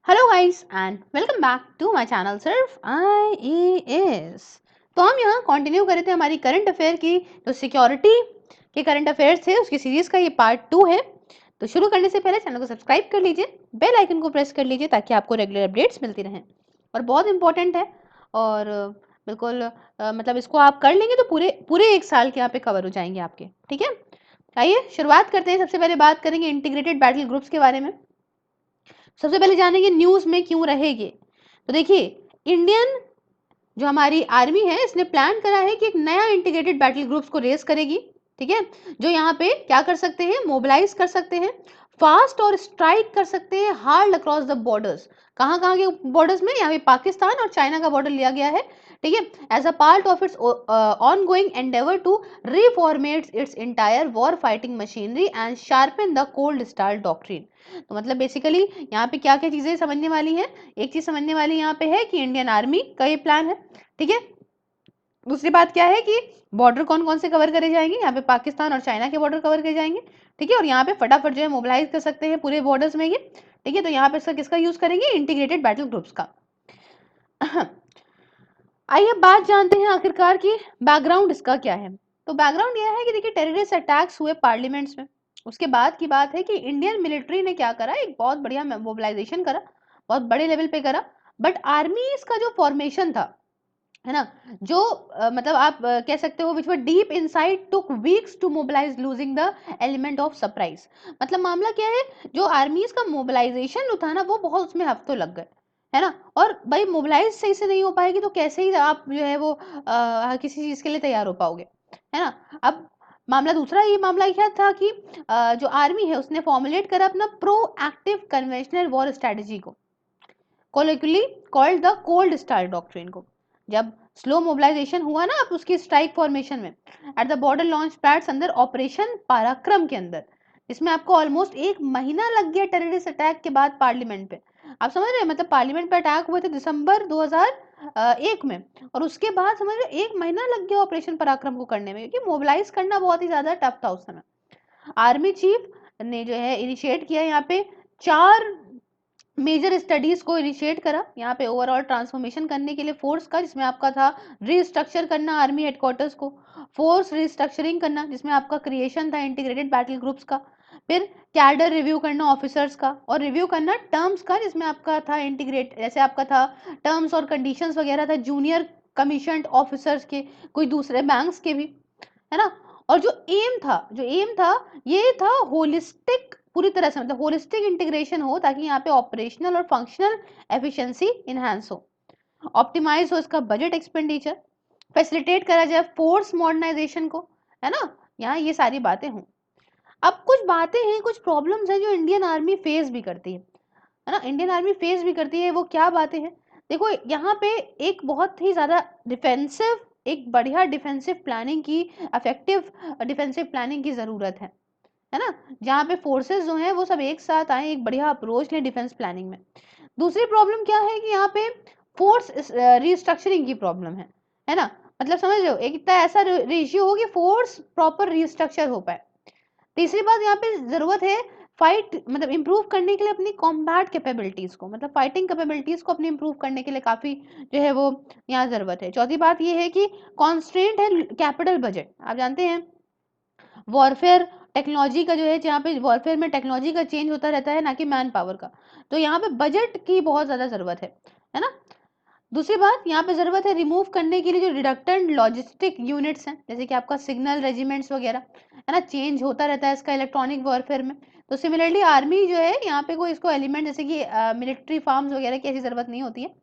Hello guys and welcome back to my channel सिर्फ IAS। तो हम यहाँ कंटिन्यू कर रहे थे हमारी करंट अफेयर की, जो सिक्योरिटी के करंट अफेयर्स थे उसकी सीरीज का ये पार्ट 2 है। तो शुरू करने से पहले चैनल को सब्सक्राइब कर लीजिए, बेल आइकन को प्रेस कर लीजिए ताकि आपको रेगुलर अपडेट्स मिलती रहें। और बहुत इंपॉर्टेंट है और बिल्कुल मतलब इसको आप कर लेंगे तो पूरे पूरे एक साल के यहाँ पे कवर हो जाएंगे आपके। ठीक है, आइए शुरुआत करते हैं। सबसे पहले बात करेंगे इंटीग्रेटेड बैटल ग्रुप्स के बारे में। सबसे पहले जानेंगे न्यूज में क्यों रहेगी। तो देखिए, इंडियन जो हमारी आर्मी है इसने प्लान करा है कि एक नया इंटीग्रेटेड बैटल ग्रुप्स को रेस करेगी। ठीक है, जो यहाँ पे क्या कर सकते हैं, मोबिलाइज कर सकते हैं, फास्ट और स्ट्राइक कर सकते हैं हार्ड अक्रॉस द बॉर्डर्स। कहाँ कहाँ के बॉर्डर्स में, यहाँ पे पाकिस्तान और चाइना का बॉर्डर लिया गया है। ठीक है, as a part of its ongoing endeavour to reformat its entire war fighting machinery and sharpen the cold star doctrine. तो मतलब बेसिकली यहाँ पे क्या क्या चीजें समझने वाली हैं। एक चीज समझने वाली यहाँ पे है कि इंडियन आर्मी का ये प्लान है। ठीक है, दूसरी बात क्या है कि बॉर्डर कौन कौन से कवर करे जाएंगे, यहाँ पे पाकिस्तान और चाइना के बॉर्डर कवर करे जाएंगे। ठीक है, और यहाँ पे फटाफट जो है मोबिलाइज कर सकते हैं पूरे बॉर्डर्स में ये। ठीक है, तो यहाँ पे इसका किसका यूज करेंगे, इंटीग्रेटेड बैटल ग्रुप्स का। आइए अब बात जानते हैं आखिरकार की बैकग्राउंड इसका क्या है। तो बैकग्राउंड यह है कि देखिए, टेररिस्ट अटैक्स हुए पार्लियामेंट्स में। उसके बाद की बात है कि इंडियन मिलिट्री ने क्या करा, एक बहुत बढ़िया मोबिलाइजेशन करा, बहुत बड़े लेवल पे करा। बट आर्मी का जो फॉर्मेशन था, है ना, जो मतलब आप कह सकते हो which were deep inside took weeks to mobilise losing the element of surprise. मतलब मामला क्या है, जो आर्मीज का मोबिलाइजेशन था ना, वो बहुत उसमें हफ्तों लग गए, है ना। और भाई मोबिलाइज सही से नहीं हो पाएगी तो कैसे ही आप जो है वो किसी चीज के लिए तैयार हो पाओगे, है ना। अब मामला दूसरा, ये मामला क्या था कि जो आर्मी है उसने फॉर्मुलेट करा अपना proactive conventional war strategy को, colloquially called the cold star doctrine को। जब स्लो मोबिलाइजेशन हुआ ना, अब उसकी स्ट्राइक फॉर्मेशन में at the border launch pads अंदर ऑपरेशन पराक्रम के अंदर, इसमें आपको ऑलमोस्ट एक महीना लग गया टेररिस्ट अटैक के बाद पार्लियामेंट पे। आप समझ रहे हैं, मतलब पार्लियामेंट पे अटैक हुए थे दिसंबर 2001 में, और उसके बाद समझ रहे एक महीना लग गया ऑपरेशन पराक्रम को करने में, क्योंकि मोबिलाइज करना बहुत ही ज्यादा टफ था उस समय। आर्मी चीफ ने जो है इनिशिएट किया यहाँ पे 4 मेजर स्टडीज को इनिशिएट करा यहाँ पे ओवरऑल ट्रांसफॉर्मेशन करने के लिए फोर्स का, जिसमें आपका था रीस्ट्रक्चर करना आर्मी हेडक्वार्टर्स को, फोर्स रीस्ट्रक्चरिंग करना जिसमें आपका क्रिएशन था इंटीग्रेटेड बैटल ग्रुप्स का, फिर कैडर रिव्यू करना ऑफिसर्स का, और रिव्यू करना टर्म्स का, जिसमें आपका था इंटीग्रेट, जैसे आपका था टर्म्स और कंडीशंस वगैरह था जूनियर कमीशन्ड ऑफिसर्स के, कोई दूसरे बैंक्स के भी, है ना। और जो एम था ये था होलिस्टिक, पूरी तरह से मतलब होलिस्टिक इंटीग्रेशन हो, ताकि यहाँ पे ऑपरेशनल और फंक्शनल एफिशिएंसी इनहेंस हो, ऑप्टिमाइज हो इसका बजट एक्सपेंडिचर, फैसिलिटेट करा जाए फोर्स मॉडर्नाइजेशन को, है ना। यहाँ ये सारी बातें हों। अब कुछ बातें हैं, कुछ प्रॉब्लम्स हैं जो इंडियन आर्मी फेस भी करती है ना, इंडियन आर्मी फेस भी करती है। वो क्या बातें हैं, देखो यहाँ पे एक बहुत ही ज्यादा डिफेंसिव, एक बढ़िया डिफेंसिव प्लानिंग की, इफेक्टिव डिफेंसिव प्लानिंग की जरूरत है ना, जहाँ पे फोर्सेस जो हैं वो सब एक साथ आए, एक बढ़िया अप्रोच लें डिफेंस प्लानिंग में। दूसरी प्रॉब्लम क्या है कि यहाँ पे फोर्स रिस्ट्रक्चरिंग की प्रॉब्लम है ना। मतलब समझ रहे हो, एक इतना ऐसा रेशियो हो कि फोर्स प्रॉपर रिस्ट्रक्चर हो पाए। तीसरी बात यहाँ पे जरूरत है फाइट, मतलब इंप्रूव करने के लिए अपनी कॉम्बैट कैपेबिलिटीज को, मतलब फाइटिंग कैपेबिलिटीज को अपनी इंप्रूव करने के लिए काफी जो है वो यहाँ जरूरत है। चौथी बात ये है कि कॉन्स्ट्रेंट है कैपिटल बजट। आप जानते हैं वॉरफेयर टेक्नोलॉजी का जो है, जहाँ पे वॉरफेयर में टेक्नोलॉजी का चेंज होता रहता है ना कि मैन पावर का, तो यहाँ पे बजट की बहुत ज्यादा जरूरत है ना। दूसरी बात यहाँ पे जरूरत है रिमूव करने के लिए जो रिडक्टेंट लॉजिस्टिक यूनिट्स हैं, जैसे कि आपका सिग्नल रेजिमेंट्स वगैरह, है ना, चेंज होता रहता है इसका इलेक्ट्रॉनिक वॉरफेयर में। तो सिमिलरली आर्मी जो है यहाँ पे कोई इसको एलिमेंट जैसे कि मिलिट्री फार्म्स वगैरह की ऐसी जरूरत नहीं होती है।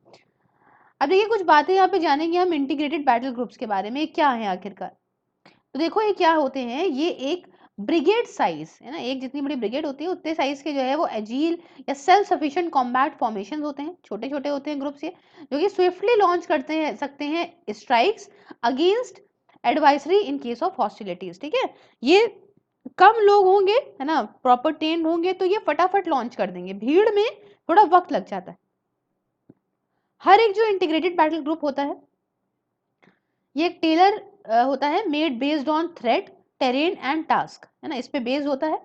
अब देखिए कुछ बातें यहाँ पे जानेंगे हम इंटीग्रेटेड बैटल ग्रुप्स के बारे में, क्या है आखिरकार। तो देखो ये क्या होते हैं, ये एक ब्रिगेड साइज है ना, एक जितनी बड़ी ब्रिगेड होती है उतने साइज के जो है वो एजील या सेल्फ सफिशिएंट कॉम्बैट फॉर्मेशन होते हैं, छोटे छोटे होते हैं ग्रुप्स ये, जो कि स्विफ्टली लॉन्च करते हैं सकते हैं strikes against advisory in case of hostilities. ठीक है, ये कम लोग होंगे, है ना, प्रॉपर ट्रेन्ड होंगे तो ये फटाफट लॉन्च कर देंगे, भीड़ में थोड़ा वक्त लग जाता है। हर एक जो इंटीग्रेटेड बैटल ग्रुप होता है ये एक टेलर होता है, made based on threat terrain and task, है ना, इस पे बेस्ड होता है।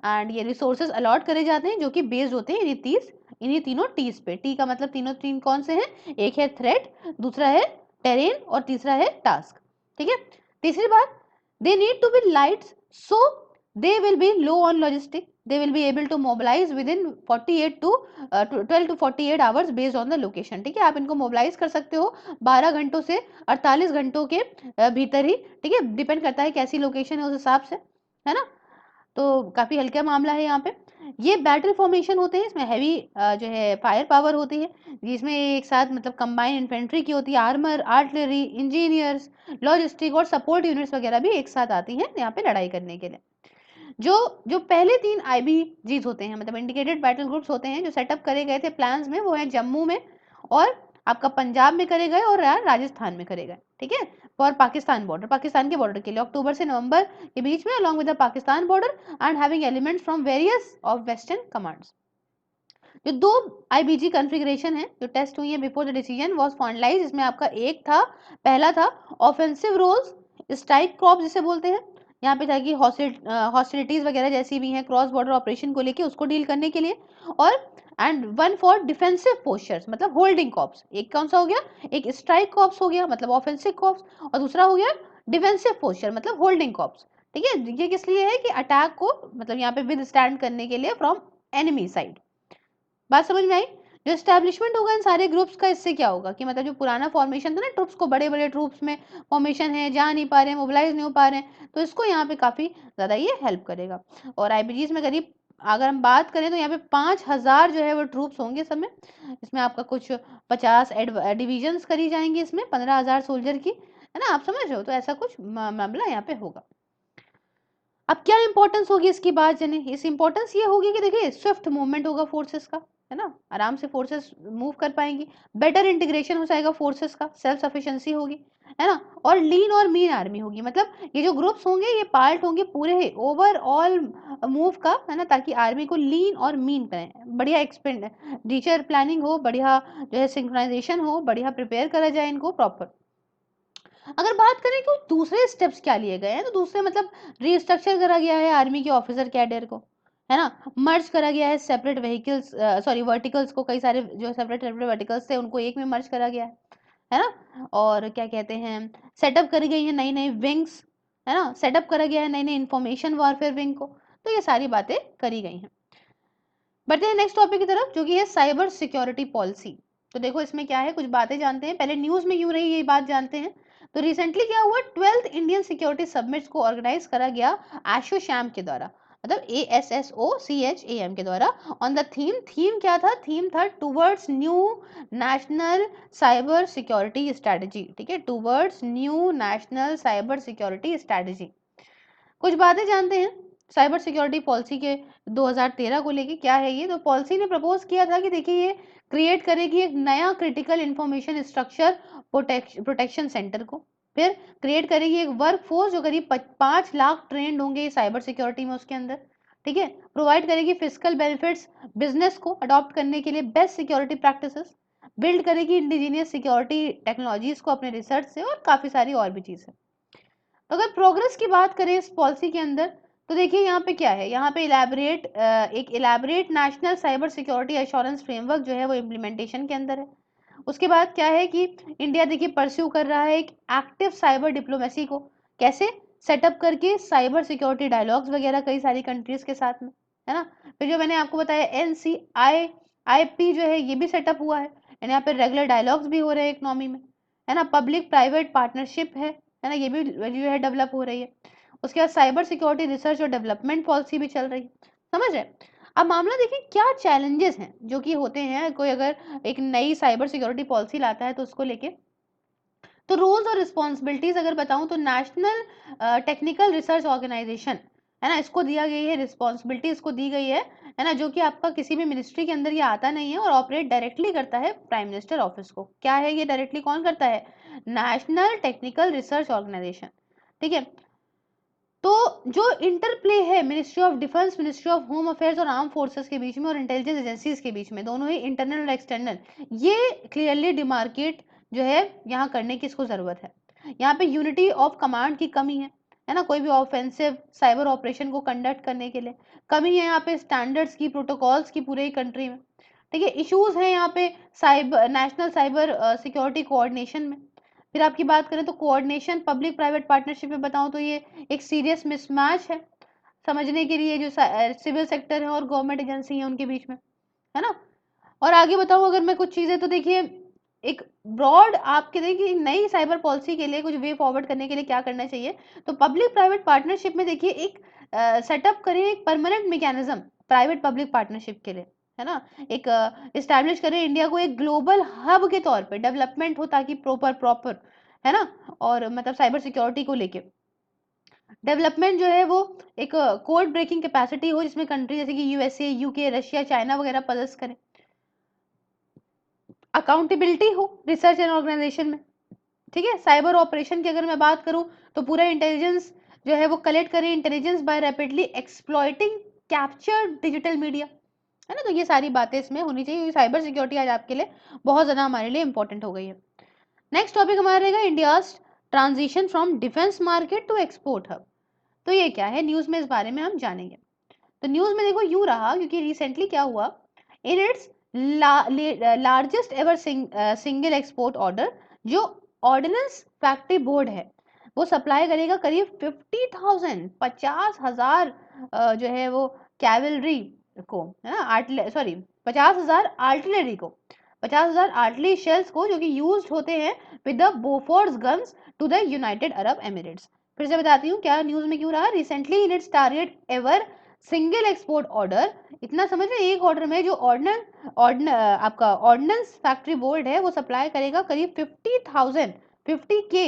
एंड ये रिसोर्सेज अलॉट करे जाते हैं जो कि बेस्ड होते हैं इन 30 इन्हीं तीनों टीज पे। टी का मतलब तीनों तीन कौन से हैं, एक है थ्रेट, दूसरा है टेरेन और तीसरा है टास्क। ठीक है, तीसरी बात, they need to be light so they will be low on logistic, they will be able to mobilize within 48 to 12 to 48 hours based on the location। ठीक है, आप इनको मोबिलाइज कर सकते हो 12 घंटों से 48 घंटों के भीतर ही। ठीक है, डिपेंड करता है कैसी लोकेशन है उस हिसाब से, है ना। तो काफी हल्का मामला है यहाँ पे। ये बैटल फॉर्मेशन होते हैं, इसमें हैवी जो है फायर पावर होती है, जिसमें एक साथ मतलब कंबाइन इन्फेंट्री की होती है, आर्मर, आर्टिलरी, इंजीनियर्स, लॉजिस्टिक और सपोर्ट यूनिट्स वगैरह भी एक साथ आती हैं यहाँ पे लड़ाई करने के लिए। जो जो पहले 3 आईबीजीज होते हैं, मतलब इंडिकेटेड बैटल ग्रुप्स होते हैं, जो सेटअप करे गए थे प्लान्स में, वो है जम्मू में और आपका पंजाब में करे गए और राजस्थान में करे गए। ठीक है, फॉर पाकिस्तान बॉर्डर, पाकिस्तान के बॉर्डर के लिए अक्टूबर से नवंबर के बीच में, along with the Pakistan border and having elements from various of western commands. जो 2 आईबीजी कॉन्फ़िगरेशन है जो टेस्ट हुई है before the decision was finalised, इसमें आपका एक था, पहला था ऑफेंसिव रोल्स, स्ट्राइक कॉर्प्स जिसे बोलते हैं, यहाँ पे था कि हॉस्टिलिटीज वगैरह जैसी भी हैं क्रॉस बॉर्डर ऑपरेशन को लेके उसको डील करने के लिए, और and one for defensive postures मतलब होल्डिंग कॉर्प्स। एक कौन सा हो गया, एक स्ट्राइक कॉर्प्स हो गया मतलब ऑफेंसिव कॉर्प्स, और दूसरा हो गया डिफेंसिव पोस्चर मतलब होल्डिंग कॉर्प्स। ठीक है, ये किस लिए है कि अटैक को मतलब यहाँ पे विद स्टैंड करने के लिए फ्रॉम एनिमी साइड। बात समझ में आई। जो एस्टेब्लिशमेंट होगा इन सारे ग्रुप्स का, इससे क्या होगा कि मतलब जो पुराना फॉर्मेशन था ना ट्रुप्स को, बड़े बड़े ट्रुप्स में फॉर्मेशन है, जा नहीं पा रहे हैं, मोबिलाइज नहीं हो पा रहे हैं, तो इसको यहाँ पे काफी ज्यादा ये हेल्प करेगा। और आईबीजीज में करीब अगर हम बात करें तो यहाँ पे 5000 जो है वो ट्रूप्स होंगे सब में। इसमें आपका कुछ 50 डिविजन करी जाएंगी, इसमें 15,000 सोल्जर की, है ना, आप समझ रहे हो। तो ऐसा कुछ मामला यहाँ पे होगा। अब क्या इंपॉर्टेंस होगी इसकी बात जाने, इस इंपॉर्टेंस ये होगी कि देखिए स्विफ्ट मूवमेंट होगा फोर्सेस का, है ना, आराम से फोर्सेस मूव कर पाएंगी, बेटर इंटीग्रेशन हो जाएगा फोर्सेस का, सेल्फ सफिशिएंसी होगी, है ना, और लीन और मीन आर्मी होगी। मतलब ये जो ग्रुप्स होंगे ये पार्ट होंगे पूरे ओवरऑल मूव का, है ना, ताकि आर्मी को लीन और मीन करें, बढ़िया एक्सपेंडिचर प्लानिंग हो, बढ़िया जो है सिंक्रोनाइजेशन हो, बढ़िया प्रिपेयर करा जाए इनको प्रॉपर। अगर बात करें कि दूसरे स्टेप्स क्या लिए गए हैं, तो दूसरे मतलब रिस्ट्रक्चर करा गया है आर्मी के ऑफिसर कैडर को, है ना, मर्ज करा गया है सेपरेट व्हीकल्स, सॉरी वर्टिकल्स को, कई सारे जो सेपरेट सेपरेट वर्टिकल्स थे उनको एक में मर्ज करा गया है ना, और क्या कहते हैं, सेटअप करी गई है नई नई विंग्स, है ना, सेटअप करा गया है नई नई इंफॉर्मेशन वॉरफेयर विंग को। तो ये सारी बातें करी गई हैं। बढ़ते हैं नेक्स्ट टॉपिक की तरफ, जो कि है साइबर सिक्योरिटी पॉलिसी। तो देखो इसमें क्या है, कुछ बातें जानते हैं, पहले न्यूज में क्यों रही ये बात जानते हैं। तो रिसेंटली क्या हुआ, 12th इंडियन सिक्योरिटी समिट्स को ऑर्गेनाइज करा गया एसोचैम के द्वारा, मतलब ASSOCHAM के द्वारा, ऑन द थीम क्या था, थीम था towards new national cyber security strategy. ठीक है, towards new national cyber security strategy. कुछ बातें जानते हैं साइबर सिक्योरिटी पॉलिसी के 2013 को लेके, क्या है ये। तो पॉलिसी ने प्रपोज किया था कि देखिए ये क्रिएट करेगी एक नया critical information structure protection centre को, फिर क्रिएट करेगी एक वर्क फोर्स जो करीब 5 लाख ट्रेंड होंगे साइबर सिक्योरिटी में उसके अंदर। ठीक है, प्रोवाइड करेगी फिजिकल बेनिफिट्स बिजनेस को अडॉप्ट करने के लिए, बेस्ट सिक्योरिटी प्रैक्टिसेस बिल्ड करेगी, इंडिजीनियस सिक्योरिटी टेक्नोलॉजीज को अपने रिसर्च से, और काफी सारी और भी चीजें। तो अगर प्रोग्रेस की बात करें इस पॉलिसी के अंदर, तो देखिए यहाँ पे क्या है, यहाँ पे एक elaborate national cyber security assurance framework जो है वो इम्प्लीमेंटेशन के अंदर है। उसके बाद क्या है कि इंडिया देखिए परस्यू कर रहा है एक एक्टिव साइबर डिप्लोमेसी को, कैसे सेटअप करके साइबर सिक्योरिटी डायलॉग्स वगैरह कई सारी कंट्रीज के साथ में, है ना। फिर जो मैंने आपको बताया NCIIP जो है ये भी सेटअप हुआ है, एंड यहाँ पे रेगुलर डायलॉग्स भी हो रहे हैं इकोनॉमी में, है ना, पब्लिक प्राइवेट पार्टनरशिप है ना, ये भी जो है डेवलप हो रही है। उसके बाद साइबर सिक्योरिटी रिसर्च और डेवलपमेंट पॉलिसी भी चल रही है, समझ रहे। अब मामला देखिए क्या चैलेंजेस हैं जो कि होते हैं कोई अगर एक नई साइबर सिक्योरिटी पॉलिसी लाता है तो उसको लेके। तो रोल्स और रिस्पॉन्सिबिलिटीज अगर बताऊं तो नेशनल टेक्निकल रिसर्च ऑर्गेनाइजेशन, है ना, इसको दिया गई है रिस्पॉन्सिबिलिटी, इसको दी गई है ना, जो कि आपका किसी भी मिनिस्ट्री के अंदर ये आता नहीं है और ऑपरेट डायरेक्टली करता है प्राइम मिनिस्टर ऑफिस को। क्या है ये, डायरेक्टली कौन करता है, नेशनल टेक्निकल रिसर्च ऑर्गेनाइजेशन। ठीक है, तो जो इंटरप्ले है ministry of defence, ministry of home affairs और आर्म फोर्सेस के बीच में, और इंटेलिजेंस एजेंसीज के बीच में, दोनों ही इंटरनल और एक्सटर्नल, ये क्लियरली डिमार्केट जो है यहाँ करने की इसको जरूरत है। यहाँ पे यूनिटी ऑफ कमांड की कमी है ना, कोई भी ऑफेंसिव साइबर ऑपरेशन को कंडक्ट करने के लिए कमी है यहाँ पे स्टैंडर्ड्स की, प्रोटोकॉल्स की पूरे कंट्री में। ठीक है। इश्यूज हैं यहाँ पे cyber national cyber security coordination में। फिर आपकी बात करें तो कोऑर्डिनेशन पब्लिक प्राइवेट पार्टनरशिप में बताऊं तो ये एक सीरियस मिसमैच है समझने के लिए, जो सिविल सेक्टर है और गवर्नमेंट एजेंसी है उनके बीच में, है ना। और आगे बताऊं अगर मैं कुछ चीजें, तो देखिए एक ब्रॉड आपके देखिए नई साइबर पॉलिसी के लिए कुछ वे फॉरवर्ड करने के लिए क्या करना चाहिए, तो पब्लिक प्राइवेट पार्टनरशिप में देखिए एक सेटअप करें एक permanent mechanism private public partnership के लिए, है ना। एक इस्टेब्लिश करें इंडिया को एक ग्लोबल हब के तौर पे डेवलपमेंट हो, ताकि प्रॉपर है ना, और मतलब साइबर सिक्योरिटी को लेके डेवलपमेंट जो है वो एक कोड ब्रेकिंग कैपेसिटी हो, जिसमें कंट्री जैसे कि यूएसए, यूके, रशिया, चाइना वगैरह पजस करें। अकाउंटेबिलिटी हो रिसर्च एंड ऑर्गेनाइजेशन में, ठीक है। साइबर ऑपरेशन की अगर मैं बात करूं तो पूरा इंटेलिजेंस जो है वो कलेक्ट करें, intelligence by rapidly exploiting capture digital media, है ना। तो ये सारी बातें इसमें होनी चाहिए, क्योंकि साइबर सिक्योरिटी आज आपके लिए बहुत ज्यादा हमारे लिए इंपॉर्टेंट हो गई है। नेक्स्ट टॉपिक हमारा रहेगा India transition from defence market to export hub. तो ये क्या है, न्यूज में इस बारे में हम जानेंगे। तो न्यूज में देखो यूं रहा, क्योंकि रिसेंटली क्या हुआ, in its largest ever single export order, जो ऑर्डिनेंस फैक्ट्री बोर्ड है वो सप्लाई करेगा करीब 50,000 50,000 जो है वो कैवलरी को, है ना, सॉरी 50,000 आर्टिलरी को, 50,000 आर्टिलरी शेल्स को, जो कि यूज होते हैं with the Bofors guns to the United Arab Emirates. फिर से बताती हूँ क्या न्यूज में क्यों रहा, recently in its target ever single export order, इतना समझ रहे एक ऑर्डर में जो आपका ऑर्डिनेंस फैक्ट्री बोर्ड है वो सप्लाई करेगा करीब 50,000 50K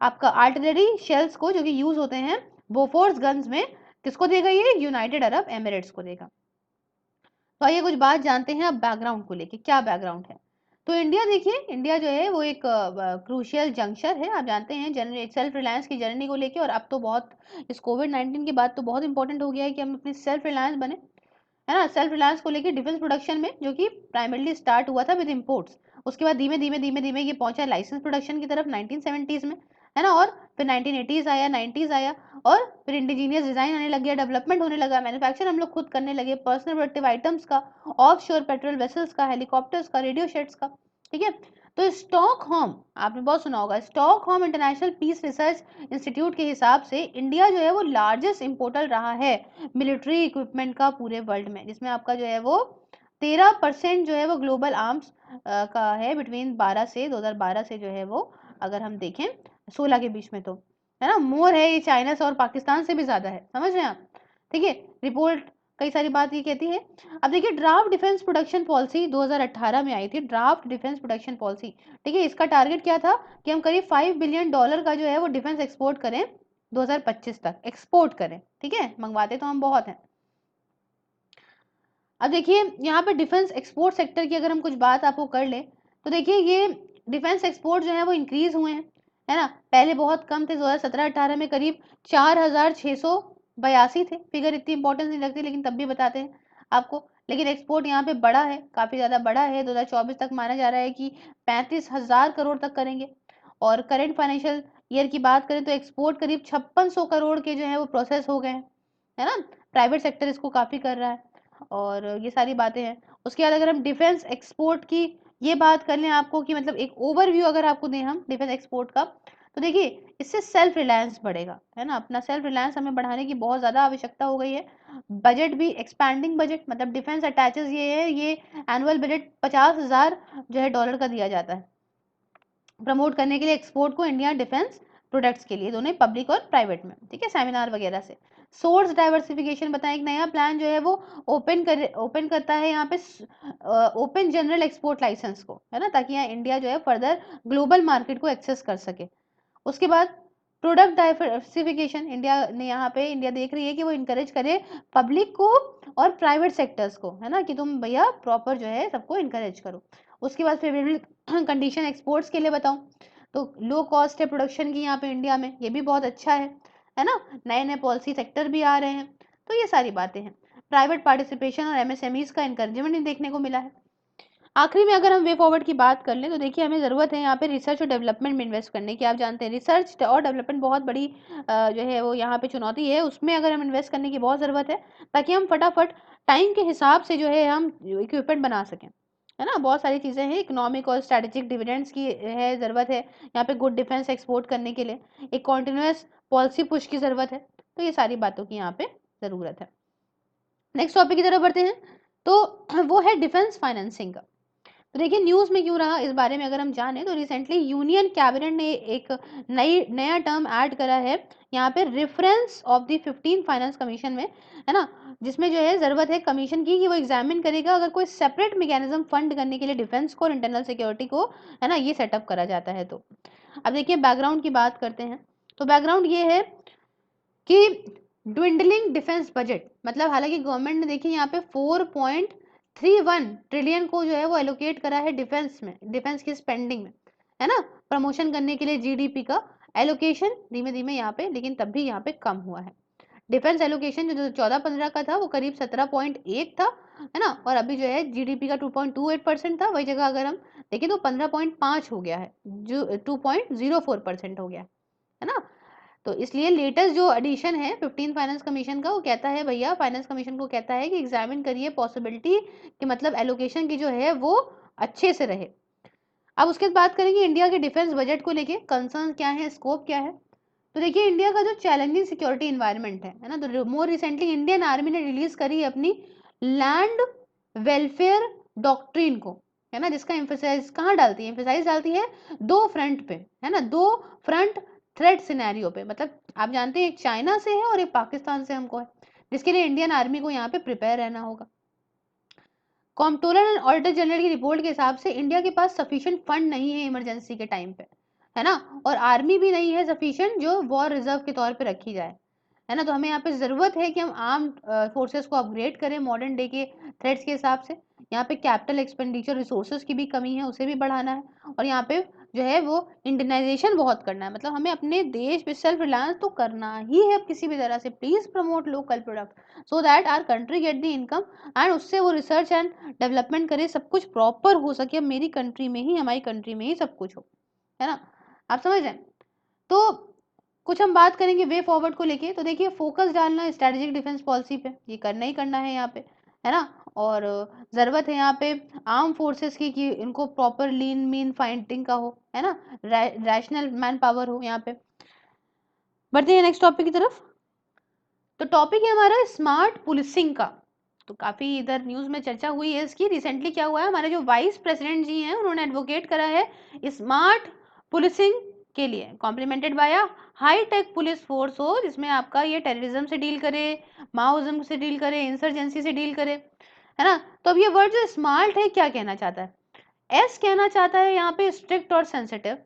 आपका आर्टिलरी शेल्स को, जो कि यूज होते हैं बोफोर्स गन्स में। किसको देगा ये, यूनाइटेड अरब एमिरेट्स को देगा। तो आइए कुछ बात जानते हैं अब बैकग्राउंड को लेके, क्या बैकग्राउंड है। तो इंडिया देखिए, इंडिया जो है वो एक क्रूशियल जंक्शन है, आप जानते हैं जनरल सेल्फ रिलायंस की जर्नी को लेके। और अब तो बहुत इस कोविड-19 के बाद तो बहुत इंपॉर्टेंट हो गया है कि हम अपनी सेल्फ रिलायंस बने, है ना। सेल्फ रिलायंस को लेके डिफेंस प्रोडक्शन में, जो कि प्राइमरली स्टार्ट हुआ था विद इंपोर्ट्स, उसके बाद धीमे धीमे धीमे धीमे ये पहुंचा लाइसेंस प्रोडक्शन की तरफ 1970s में, है ना। और फिर 1980s आया, 90s आया, और फिर इंडिजीनियस डिजाइन आने लग गया, डेवलपमेंट होने लगा, मैन्युफैक्चर हम लोग खुद करने लगे पर्सनल प्रोडक्टिव आइटम्स का, ऑफ शोर पेट्रोल वेसल्स का, हेलीकॉप्टर्स का, रेडियो शेड्स का, ठीक है। तो स्टॉकहोम आपने बहुत सुना होगा, Stockholm International Peace Research Institute के हिसाब से इंडिया जो है वो लार्जेस्ट इंपोर्टर रहा है मिलिट्री इक्विपमेंट का पूरे वर्ल्ड में, जिसमें आपका जो है वो 13% जो है वो ग्लोबल आर्म्स का है, बिटवीन 2012 से जो है वो, अगर हम देखें 16 के बीच में, तो है ना मोर है ये चाइना से और पाकिस्तान से भी ज्यादा है, समझ रहे हैं आप, ठीक है। रिपोर्ट कई सारी बात ये कहती है। अब देखिए ड्राफ्ट डिफेंस प्रोडक्शन पॉलिसी 2018 में आई थी, ड्राफ्ट डिफेंस प्रोडक्शन पॉलिसी, ठीक है। इसका टारगेट क्या था कि हम करीब $5 बिलियन का जो है वो डिफेंस एक्सपोर्ट करें 2025 तक, एक्सपोर्ट करें, ठीक है, मंगवाते तो हम बहुत हैं। अब देखिए यहाँ पे डिफेंस एक्सपोर्ट सेक्टर की अगर हम कुछ बात आपको कर ले, तो देखिए ये डिफेंस एक्सपोर्ट जो है वो इंक्रीज हुए हैं, है ना। पहले बहुत कम थे, 2017-18 में करीब 4,682 थे, फिगर इतनी इंपॉर्टेंस नहीं लगती लेकिन तब भी बताते हैं आपको। लेकिन एक्सपोर्ट यहाँ पे बड़ा है, काफी ज्यादा बड़ा है, 2024 तक माना जा रहा है कि 35,000 करोड़ तक करेंगे। और करेंट फाइनेंशियल ईयर की बात करें तो एक्सपोर्ट करीब 5600 करोड़ के जो है वो प्रोसेस हो गए हैं, है ना। प्राइवेट सेक्टर इसको काफी कर रहा है, और ये सारी बातें हैं। उसके बाद अगर हम डिफेंस एक्सपोर्ट की ये बात कर लें आपको, कि मतलब एक ओवरव्यू अगर आपको दें हम डिफेंस एक्सपोर्ट का, तो देखिए इससे सेल्फ रिलायंस बढ़ेगा, है ना। अपना सेल्फ रिलायंस हमें बढ़ाने की बहुत ज्यादा आवश्यकता हो गई है। बजट भी एक्सपैंडिंग बजट, मतलब डिफेंस अटैचेस ये है, ये एनुअल बजट 50,000 जो है डॉलर का दिया जाता है प्रमोट करने के लिए एक्सपोर्ट को इंडिया डिफेंस प्रोडक्ट्स के लिए, दोनों पब्लिक और प्राइवेट में, ठीक है, सेमिनार वगैरह से। सोर्स डाइवर्सिफिकेशन बताएं, एक नया प्लान जो है वो ओपन करता है यहाँ पे ओपन जनरल एक्सपोर्ट लाइसेंस को, है ना, ताकि यहाँ इंडिया जो है फर्दर ग्लोबल मार्केट को एक्सेस कर सके। उसके बाद प्रोडक्ट डाइवर्सिफिकेशन, इंडिया देख रही है कि वो इनकरेज करे पब्लिक को और प्राइवेट सेक्टर्स को, है ना, कि तुम भैया प्रॉपर जो है सबको इनकरेज करो। उसके बाद फेवरेबल कंडीशन एक्सपोर्ट्स के लिए बताऊं, तो लो कॉस्ट है प्रोडक्शन की यहाँ पे इंडिया में, ये भी बहुत अच्छा है ना। नए नए पॉलिसी सेक्टर भी आ रहे हैं, तो ये सारी बातें हैं। प्राइवेट पार्टिसिपेशन और एमएसएमईज का इंकरेजमेंट देखने को मिला है। आखिरी में अगर हम वे फॉरवर्ड की बात कर लें, तो देखिए हमें ज़रूरत है यहाँ पे रिसर्च और डेवलपमेंट में इन्वेस्ट करने की। आप जानते हैं रिसर्च और डेवलपमेंट बहुत बड़ी जो है वो यहाँ पे चुनौती है, उसमें अगर हम इन्वेस्ट करने की बहुत ज़रूरत है, ताकि हम फटाफट टाइम के हिसाब से जो है हम इक्विपमेंट बना सकें। है ना, बहुत सारी चीज़ें हैं, इकोनॉमिक और स्ट्रेटेजिक डिविडेंड्स की है ज़रूरत है यहाँ पे गुड डिफेंस एक्सपोर्ट करने के लिए, एक कॉन्टिन्यूस पॉलिसी पुश की ज़रूरत है, तो ये सारी बातों की यहाँ पे ज़रूरत है। नेक्स्ट टॉपिक की तरफ बढ़ते हैं, तो वो है डिफेंस फाइनेंसिंग का। तो देखिए न्यूज़ में क्यों रहा इस बारे में अगर हम जाने, तो रिसेंटली यूनियन कैबिनेट ने एक नया टर्म ऐड करा है यहाँ पे, reference of the 15 finance commission में, है ना, जिसमें जो है ज़रूरत है कमीशन की कि वो एग्जामिन करेगा अगर कोई सेपरेट मैकेनिज्म फंड करने के लिए डिफेंस को और इंटरनल सिक्योरिटी को, है ना, ये सेटअप करा जाता है। तो अब देखिए बैकग्राउंड की बात करते हैं, तो बैकग्राउंड ये है कि ड्विंडलिंग डिफेंस बजट, मतलब हालांकि गवर्नमेंट ने देखिए यहाँ पे 4.31 ट्रिलियन को जो है वो एलोकेट करा है डिफेंस में, डिफेंस की स्पेंडिंग में, है ना, प्रमोशन करने के लिए जीडीपी का एलोकेशन धीमे धीमे यहाँ पे, लेकिन तब भी यहाँ पे कम हुआ है। डिफेंस एलोकेशन जो 14-15 का था वो करीब 17.1 था, है ना, और अभी जो है जीडीपी का 2.28% था, वही जगह अगर हम देखें तो 15.5 हो गया है, जो 2.04% हो गया है ना। तो इसलिए लेटेस्ट जो एडिशन है 15 फाइनेंस कमीशन का, वो कहता है भैया, फाइनेंस कमीशन को कहता है कि एग्जामिन करिए पॉसिबिलिटी कि मतलब एलोकेशन की जो है वो अच्छे से रहे। अब उसके बाद बात करेंगे इंडिया के डिफेंस बजट को लेके कंसर्न क्या है, स्कोप क्या है। तो देखिए इंडिया का जो चैलेंजिंग सिक्योरिटी इन्वायरमेंट है ना, तो मोर रिसेंटली इंडियन आर्मी ने रिलीज करी अपनी लैंड वेलफेयर डॉक्ट्रिन को, है ना, जिसका एम्फेसाइज कहाँ डालती है, एम्फेसाइज डालती है दो फ्रंट पे, है ना, दो फ्रंट थ्रेट सिनेरियो पे, मतलब आप जानते हैं एक चाइना से है और एक पाकिस्तान से हमको है, जिसके लिए इंडियन आर्मी को यहाँ पे प्रिपेयर रहना होगा। कॉम्प्ट्रोलर एंड ऑडिटर जनरल की रिपोर्ट के हिसाब से इंडिया के पास सफिशिएंट फंड नहीं है इमरजेंसी के टाइम पे, है ना, और आर्मी भी नहीं है सफिशिएंट जो वॉर रिजर्व के तौर पे रखी जाए, है ना। तो हमें यहाँ पे ज़रूरत है कि हम आर्म फोर्सेस को अपग्रेड करें मॉडर्न डे के थ्रेट्स के हिसाब से। यहाँ पे कैपिटल एक्सपेंडिचर रिसोर्सेज की भी कमी है, उसे भी बढ़ाना है, और यहाँ पे जो है वो इंडियनाइजेशन बहुत करना है, मतलब हमें अपने देश पे सेल्फ रिलायंस तो करना ही है किसी भी तरह से। Please promote local product so that our country get the income, and उससे वो रिसर्च एंड डेवलपमेंट करे, सब कुछ प्रॉपर हो सके, मेरी कंट्री में ही, हमारी कंट्री में ही सब कुछ हो, है ना, आप समझ रहे हैं। तो कुछ हम बात करेंगे वे फॉरवर्ड को लेके, तो देखिए फोकस डालना स्ट्रेटेजिक डिफेंस पॉलिसी पे, ये करना ही करना है यहाँ पे, है ना, और ज़रूरत है यहाँ पे आर्म फोर्सेस की कि इनको प्रॉपर लीन मीन फाइटिंग का हो, है ना, रैशनल मैन पावर हो यहाँ पे। बढ़ते हैं नेक्स्ट टॉपिक की तरफ, तो टॉपिक है हमारा स्मार्ट पुलिसिंग का। तो काफ़ी इधर न्यूज़ में चर्चा हुई है इसकी। रिसेंटली क्या हुआ है, हमारे जो वाइस प्रेसिडेंट जी हैं उन्होंने एडवोकेट करा है स्मार्ट पुलिसिंग के लिए, complemented by high tech police force हो, जिसमें आपका ये टेररिज्म से डील करे, माओइज्म से डील करे, इंसर्जेंसी से डील करे, है ना। तो अब ये वर्ड जो स्मार्ट है क्या कहना चाहता है, एस कहना चाहता है यहाँ पे स्ट्रिक्ट और सेंसिटिव,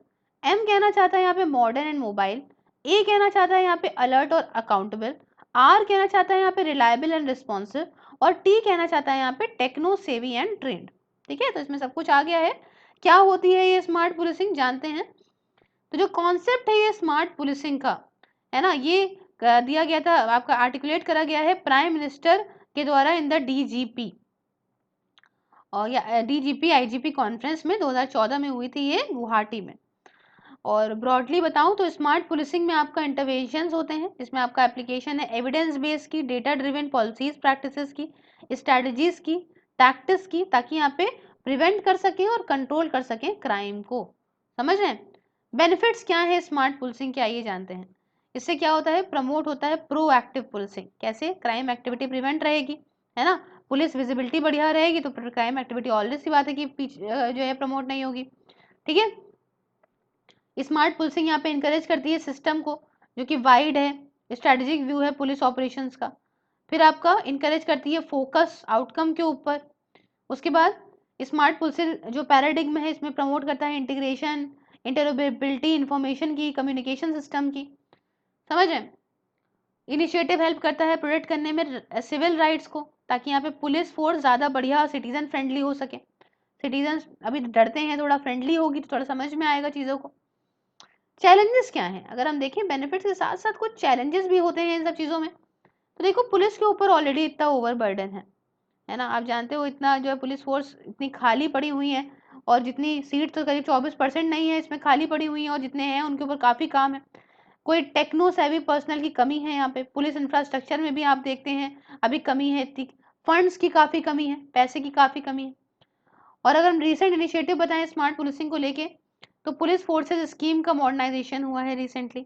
एम कहना चाहता है यहाँ पे मॉडर्न एंड मोबाइल, ए कहना चाहता है यहाँ पे अलर्ट और अकाउंटेबल, आर कहना चाहता है यहाँ पे रिलायबल एंड रिस्पॉन्सिव, और टी कहना चाहता है यहाँ पे टेक्नो सेवी एंड ट्रेंड। ठीक है, तो इसमें सब कुछ आ गया है। क्या होती है ये स्मार्ट पुलिसिंग जानते हैं। तो जो कॉन्सेप्ट है ये स्मार्ट पुलिसिंग का, है ना, ये दिया गया था, आपका आर्टिकुलेट करा गया है प्राइम मिनिस्टर के द्वारा इन द डीजीपी, और या डीजीपी आईजीपी कॉन्फ्रेंस में 2014 में हुई थी ये गुवाहाटी में। और ब्रॉडली बताऊं तो स्मार्ट पुलिसिंग में आपका इंटरवेंशंस होते हैं, जिसमें आपका एप्लीकेशन है एविडेंस बेस्ड की, डेटा ड्रिवन पॉलिसीज प्रैक्टिसेस की, स्ट्रेटजीज की, टैक्टिक्स की, ताकि यहाँ पे प्रिवेंट कर सकें और कंट्रोल कर सकें क्राइम को। समझ रहे हैं। बेनिफिट्स क्या है स्मार्ट पुलिसिंग के, आइए जानते हैं। इससे क्या होता है, प्रमोट होता है प्रोएक्टिव पुलिसिंग, कैसे, क्राइम एक्टिविटी प्रिवेंट रहेगी, है ना, पुलिस विजिबिलिटी बढ़िया रहेगी, तो क्राइम एक्टिविटी ऑलरेडी सी बात है कि जो है प्रमोट नहीं होगी। ठीक है, स्मार्ट पुलिसिंग यहाँ पे इनकरेज करती है सिस्टम को, जो कि वाइड है, स्ट्रेटेजिक व्यू है पुलिस ऑपरेशंस का। फिर आपका इनकरेज करती है फोकस आउटकम के ऊपर। उसके बाद स्मार्ट पुलिसिंग जो पैराडिग्म है इसमें प्रमोट करता है इंटीग्रेशन, इंटरऑपरेबिलिटी, इंफॉर्मेशन की, कम्युनिकेशन सिस्टम की। समझ रहे हैं। इनिशिएटिव हेल्प करता है प्रोटेक्ट करने में सिविल राइट्स को, ताकि यहाँ पे पुलिस फोर्स ज़्यादा बढ़िया सिटीजन फ्रेंडली हो सके। सिटीजन अभी डरते हैं, थोड़ा फ्रेंडली होगी तो थोड़ा समझ में आएगा चीज़ों को। चैलेंजेस क्या हैं, अगर हम देखें बेनिफिट्स के साथ साथ कुछ चैलेंजेस भी होते हैं इन सब चीज़ों में। तो देखो पुलिस के ऊपर ऑलरेडी इतना ओवरबर्डन है ना, आप जानते हो इतना जो है पुलिस फोर्स इतनी खाली पड़ी हुई है, और जितनी सीट तो करीब 24% नहीं है इसमें खाली पड़ी हुई है, और जितने हैं उनके ऊपर काफ़ी काम है। कोई टेक्नो सेवी पर्सनल की कमी है यहाँ पे, पुलिस इंफ्रास्ट्रक्चर में भी आप देखते हैं अभी कमी है इतनी, फंड्स की काफ़ी कमी है, पैसे की काफ़ी कमी है। और अगर हम रिसेंट इनिशिएटिव बताएं स्मार्ट पुलिसिंग को लेके, तो पुलिस फोर्सेस स्कीम का मॉडर्नाइजेशन हुआ है रिसेंटली।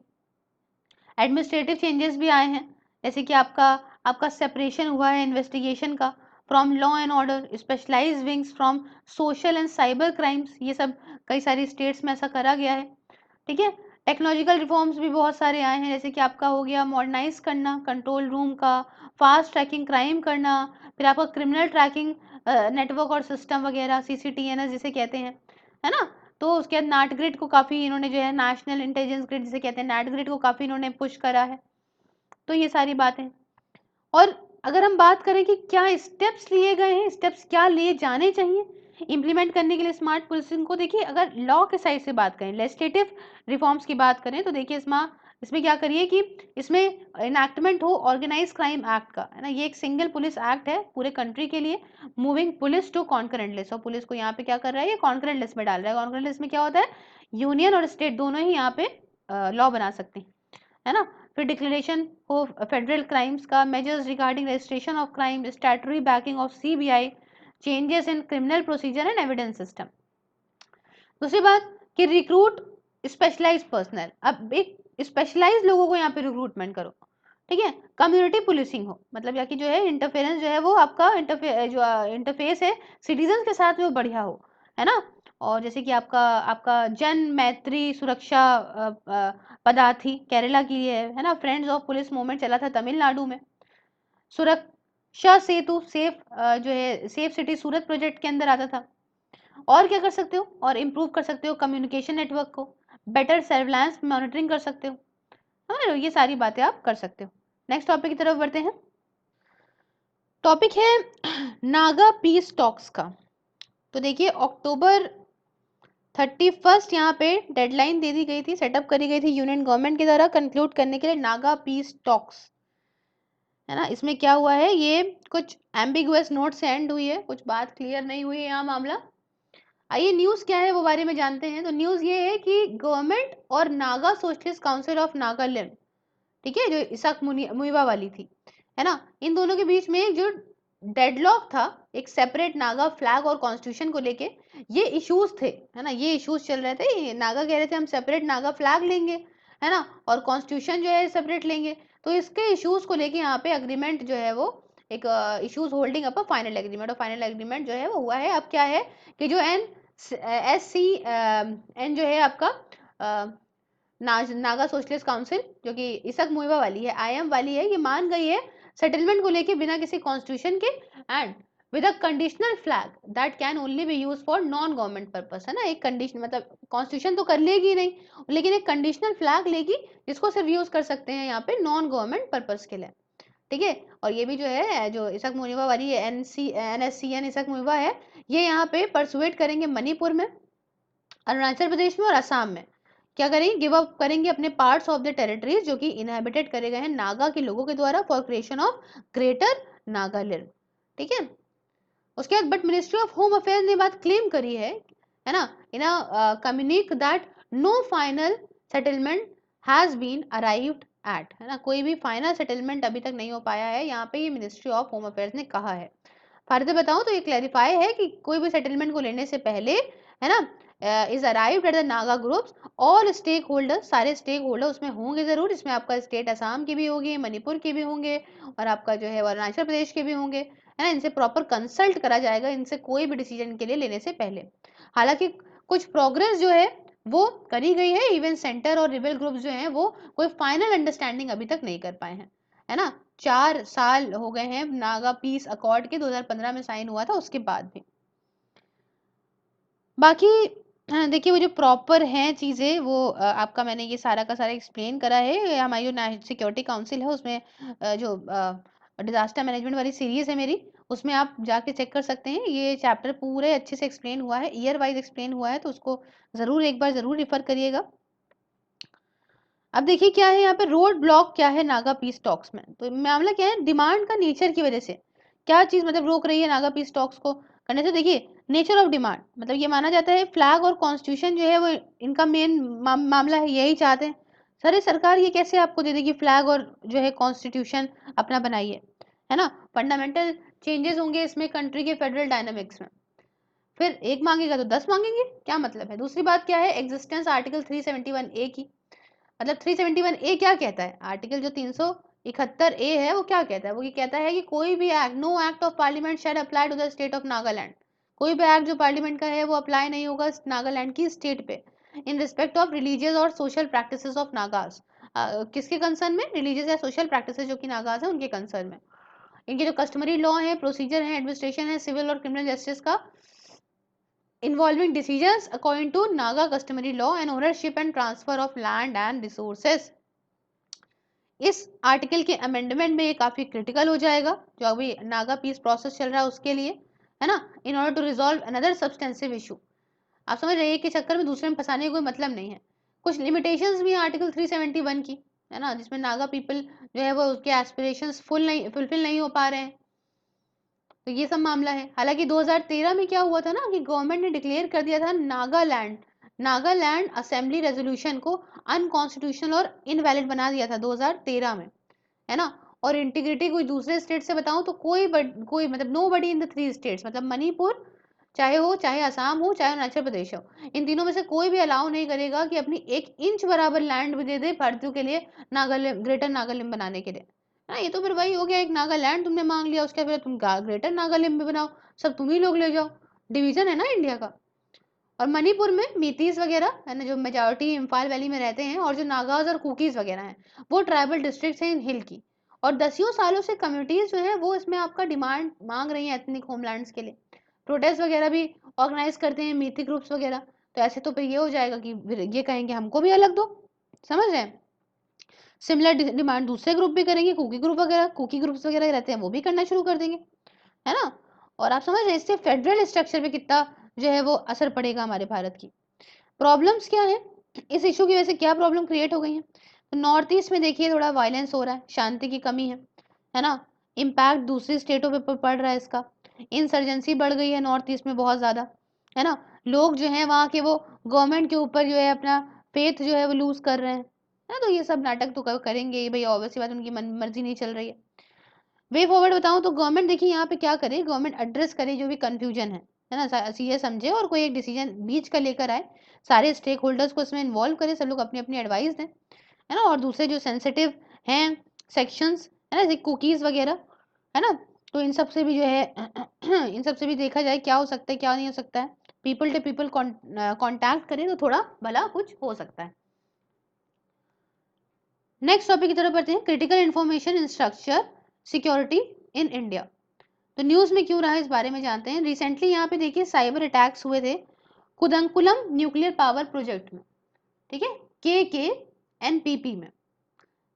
एडमिनिस्ट्रेटिव चेंजेस भी आए हैं, जैसे कि आपका आपका सेपरेशन हुआ है इन्वेस्टिगेशन का from law and order, specialised wings from social and cyber crimes, ये सब कई सारी स्टेट्स में ऐसा करा गया है। ठीक है, टेक्नोलॉजिकल रिफॉर्म्स भी बहुत सारे आए हैं, जैसे कि आपका हो गया मॉडर्नाइज करना कंट्रोल रूम का, फास्ट ट्रैकिंग क्राइम करना, फिर आपका क्रिमिनल ट्रैकिंग नेटवर्क और सिस्टम वगैरह, CCTNS जिसे कहते हैं, है ना। तो उसके बाद नाट ग्रिड को काफ़ी इन्होंने जो है नेशनल इंटेलिजेंस ग्रिड जिसे कहते हैं, नैट ग्रिड को काफ़ी इन्होंने पुश करा है। तो ये सारी बातें। और अगर हम बात करें कि क्या स्टेप्स लिए गए हैं, स्टेप्स क्या लिए जाने चाहिए इम्प्लीमेंट करने के लिए स्मार्ट पुलिसिंग को, देखिए अगर लॉ के साइड से बात करें, लेजिस्लेटिव रिफॉर्म्स की बात करें, तो देखिए इसमें क्या करिए कि इसमें इनैक्टमेंट हो ऑर्गेनाइज क्राइम एक्ट का, है ना। ये एक सिंगल पुलिस एक्ट है पूरे कंट्री के लिए, moving police to concurrent list, और पुलिस को यहाँ पे क्या कर रहा है, ये कॉन्करेंट लिस्ट में डाल रहा है। कॉन्करेंट लिस्ट में क्या होता है, यूनियन और स्टेट दोनों ही यहाँ पे लॉ बना सकते हैं, है ना। फिर डिक्लेरेशन ऑफ फेडरल क्राइम्स का, measures regarding registration of crime, statutory banking of CBI, changes in criminal procedure and evidence system. दूसरी बात कि रिक्रूट स्पेशलाइज पर्सनल, अब एक स्पेशलाइज लोगों को यहाँ पे रिक्रूटमेंट करो, ठीक है। कम्युनिटी पुलिसिंग हो, मतलब यहाँ की जो है इंटरफेरेंस जो है वो आपका इंटरफेस है सिटीजन के साथ में वो बढ़िया हो, है ना। और जैसे कि आपका आपका जन मैत्री सुरक्षा पदार्थी केरला की है ना। फ्रेंड्स ऑफ पुलिस मूवमेंट चला था तमिलनाडु में। सुरक्षा सेतु सेफ जो है सेफ सिटी सूरत प्रोजेक्ट के अंदर आता था। और क्या कर सकते हो, और इम्प्रूव कर सकते हो कम्युनिकेशन नेटवर्क को, बेटर सर्विलांस मॉनिटरिंग कर सकते हो, समझ लो, ये सारी बातें आप कर सकते हो। नेक्स्ट टॉपिक की तरफ बढ़ते हैं। टॉपिक है नागा पीस टॉक्स का। तो देखिए अक्टूबर 31 यहाँ पे डेडलाइन दे दी गई थी, सेटअप करी गई थी यूनियन गवर्नमेंट के द्वारा कंक्लूड करने के लिए नागा पीस टॉक्स, है ना। इसमें क्या हुआ है, ये कुछ एम्बिगुअस नोट से एंड हुई है, कुछ बात क्लियर नहीं हुई है यहाँ मामला। आइए न्यूज क्या है वो बारे में जानते हैं। तो न्यूज ये है कि गवर्नमेंट और Naga socialist council of Nagaland, ठीक है, जो इसाक मुइवा वाली थी, है ना, इन दोनों के बीच में जो डेडलॉक था एक सेपरेट नागा फ्लैग और कॉन्स्टिट्यूशन को लेके, ये इश्यूज थे, है ना, ये इश्यूज चल रहे थे। नागा कह रहे थे हम सेपरेट नागा फ्लैग लेंगे, है ना, और कॉन्स्टिट्यूशन जो है सेपरेट लेंगे। तो इसके इश्यूज को लेके यहाँ पे अग्रीमेंट जो है वो एक issues holding up a final agreement, और फाइनल एग्रीमेंट जो है वो हुआ है। अब क्या है कि जो NSCN जो है आपका नागा सोशलिस्ट काउंसिल जो कि इसक मुइवा वाली है, IM वाली है, ये मान गई है सेटलमेंट को लेके बिना किसी कॉन्स्टिट्यूशन के, and with a conditional flag that can only B use for non government purpose, है ना। एक कंडीशन मतलब कॉन्स्टिट्यूशन तो कर लेगी नहीं, लेकिन एक कंडीशनल फ्लैग लेगी जिसको सिर्फ यूज कर सकते हैं यहाँ पे नॉन गवर्नमेंट पर्पस के लिए, ठीक है। और ये भी जो है जो इसक मुइवा वाली है NSCN इसक मुइवा है, ये यहाँ पे परसुएट करेंगे मणिपुर में, अरुणाचल प्रदेश में और असम में। क्या करेंगे, गिव अप करेंगे अपने पार्ट्स ऑफ द टेरिटरीज जो कि इनहेबिटेड करे गए हैं नागा के लोगों के द्वारा for creation of greater Nagaland, ठीक है। उसके बाद but ministry of home affairs ने बात क्लेम करी है ना, in a communique that no final settlement has been arrived at, है ना, कोई भी फाइनल सेटलमेंट अभी तक नहीं हो पाया है, यहाँ पे ये मिनिस्ट्री ऑफ होम अफेयर्स ने कहा है। फर्दर बताऊं तो ये क्लैरिफाई है कि कोई भी सेटलमेंट को लेने से पहले, है ना, is arrived at the Naga groups, all stakeholder, सारे स्टेक होल्डर उसमें होंगे जरूर, इसमें आपका स्टेट असम के भी होंगे, मणिपुर के भी होंगे, और आपका जो है अरुणाचल प्रदेश के भी होंगे, है ना। इनसे प्रॉपर कंसल्ट करा जाएगा इनसे कोई भी डिसीजन के लिए लेने से पहले। हालांकि कुछ प्रोग्रेस जो है वो करी गई है, इवन सेंटर और रिबेल ग्रुप्स जो हैं वो कोई फाइनल अंडरस्टैंडिंग अभी तक नहीं कर पाए हैं, है ना। 4 साल हो गए हैं नागा पीस अकॉर्ड के, 2015 में साइन हुआ था, उसके बाद भी बाकी देखिए वो जो प्रॉपर हैं चीज़ें वो आपका मैंने ये सारा का सारा एक्सप्लेन करा है। हमारी जो नेशनल सिक्योरिटी काउंसिल है उसमें जो डिजास्टर मैनेजमेंट वाली सीरीज है मेरी, उसमें आप जाके चेक कर सकते हैं, ये चैप्टर पूरे अच्छे से एक्सप्लेन हुआ है, ईयर वाइज एक्सप्लेन हुआ है, तो उसको ज़रूर एक बार ज़रूर रिफर करिएगा। अब देखिए क्या है यहाँ पे रोड ब्लॉक क्या है नागा पीस टॉक्स में, तो मामला क्या है, डिमांड का नेचर की वजह से क्या चीज मतलब रोक रही है नागा पीस टॉक्स को करने से। देखिए नेचर ऑफ डिमांड मतलब ये माना जाता है फ्लैग और कॉन्स्टिट्यूशन जो है वो इनका मेन मामला है, यही चाहते हैं। सर सरकार ये कैसे आपको दे देगी फ्लैग और जो है कॉन्स्टिट्यूशन अपना बनाइए, है ना। फंडामेंटल चेंजेस होंगे इसमें कंट्री के फेडरल डायनामिक्स में। फिर एक मांगेगा तो 10 मांगेंगे, क्या मतलब है? दूसरी बात क्या है, एग्जिस्टेंस आर्टिकल 371A की, मतलब 371A क्या कहता है? आर्टिकल जो 371A है वो क्या कहता है? वो ये कहता है कि कोई भी act, no act of parliament shall apply to the state of Nagaland. कोई भी एक्ट जो पार्लियामेंट का है वो अप्लाई नहीं होगा नागालैंड की स्टेट पे, इन रिस्पेक्ट ऑफ रिलीजियस और सोशल प्रैक्टिसेस ऑफ नागास। किसके कंसर्न में? रिलीजियस या सोशल प्रैक्टिसेस जो कि नागास है उनके कंसर्न में। इनके जो कस्टमरी लॉ है, प्रोसीजर है, एडमिनिस्ट्रेशन है, सिविल और क्रिमिनल जस्टिस का involving decisions according to Naga customary law and ownership and transfer of land and resources। इस आर्टिकल के अमेंडमेंट में ये काफी क्रिटिकल हो जाएगा, जो अभी नागा पीस प्रोसेस चल रहा है उसके लिए, है ना, in order to resolve another substantive issue. आप समझ रहे हैं कि चक्कर में दूसरे में फंसाने का कोई मतलब नहीं है। कुछ लिमिटेशंस भी है आर्टिकल 371 की, है ना, जिसमें नागा पीपल जो है वो उसके एस्पिरेशंस फुलफिल नहीं हो पा रहे हैं, तो ये सब मामला है। हालांकि 2013 में क्या हुआ था ना कि गवर्नमेंट ने डिक्लेयर कर दिया था नागालैंड असेंबली रेजोल्यूशन को अनकॉन्स्टिट्यूशनल और इनवैलिड बना दिया था 2013 में, है ना। और इंटीग्रिटी कोई दूसरे स्टेट से बताऊं तो कोई मतलब nobody in the 3 states, मतलब मणिपुर चाहे हो, चाहे असम हो, चाहे अरुणाचल प्रदेश हो, इन तीनों में से कोई भी अलाउ नहीं करेगा कि अपनी 1 इंच बराबर लैंड भी दे दे भारतीयों के लिए, नागालैंड, ग्रेटर नागालैंड बनाने के लिए। ना, ये तो फिर वही हो गया, एक नागालैंड तुमने मांग लिया, उसके फिर तुम ग्रेटर नागालैंड में बनाओ, सब तुम ही लोग ले जाओ, डिवीजन है ना इंडिया का। और मणिपुर में मीतीस वगैरह है ना, जो मेजॉरिटी इम्फाल वैली में रहते हैं, और जो नागाज और कुकीज वगैरह हैं, वो ट्राइबल डिस्ट्रिक्ट हैं इन हिल की। और दसियों सालों से कम्युनिटीज जो है वो इसमें आपका डिमांड मांग रही है एथनिक होमलैंड्स के लिए, प्रोटेस्ट वगैरह भी ऑर्गेनाइज करते हैं मीती ग्रुप्स वगैरह। तो ऐसे तो फिर ये हो जाएगा कि फिर ये कहेंगे हमको भी अलग दो, समझ रहे हैं। सिमिलर डिमांड दूसरे ग्रुप भी करेंगे, कुकी ग्रुप्स वगैरह रहते हैं वो भी करना शुरू कर देंगे, है ना। और आप समझ रहे हैं इससे फेडरल स्ट्रक्चर पे कितना जो है वो असर पड़ेगा हमारे भारत की। प्रॉब्लम्स क्या है, इस इशू की वजह से क्या प्रॉब्लम क्रिएट हो गई है? तो नॉर्थ ईस्ट में देखिए थोड़ा वायलेंस हो रहा है, शांति की कमी है ना। इम्पैक्ट दूसरी स्टेटों पे पड़ रहा है इसका, इंसर्जेंसी बढ़ गई है नॉर्थ ईस्ट में बहुत ज्यादा, है ना। लोग जो है वहाँ के वो गवर्नमेंट के ऊपर जो है अपना फेथ जो है वो लूज कर रहे हैं, है ना। तो ये सब नाटक तो करेंगे ही भाई, ऑब्वियसली बात, उनकी मर्जी नहीं चल रही है। वे फॉरवर्ड बताऊं तो गवर्नमेंट देखिए यहाँ पे क्या करे, गवर्नमेंट एड्रेस करे जो भी कंफ्यूजन है ना, चीजें समझे और कोई एक डिसीजन बीच का लेकर आए, सारे स्टेक होल्डर्स को इसमें इन्वॉल्व करे, सब लोग अपनी अपनी एडवाइस दें, है ना। और दूसरे जो सेंसिटिव हैं सेक्शंस, है ना, जैसे कुकीज वगैरह, है ना, तो इन सब से भी जो है इन सब से भी देखा जाए क्या हो सकता है क्या नहीं हो सकता है, पीपल टू पीपल कॉन्टैक्ट करें तो थोड़ा भला कुछ हो सकता है। नेक्स्ट टॉपिक की तरफ बढ़ते हैं, critical information infrastructure security in India. तो न्यूज में क्यों रहा है इस बारे में जानते हैं। रिसेंटली यहाँ पे देखिए साइबर अटैक्स हुए थे कुदंकुलम न्यूक्लियर पावर प्रोजेक्ट में, ठीक है, KKNPP में।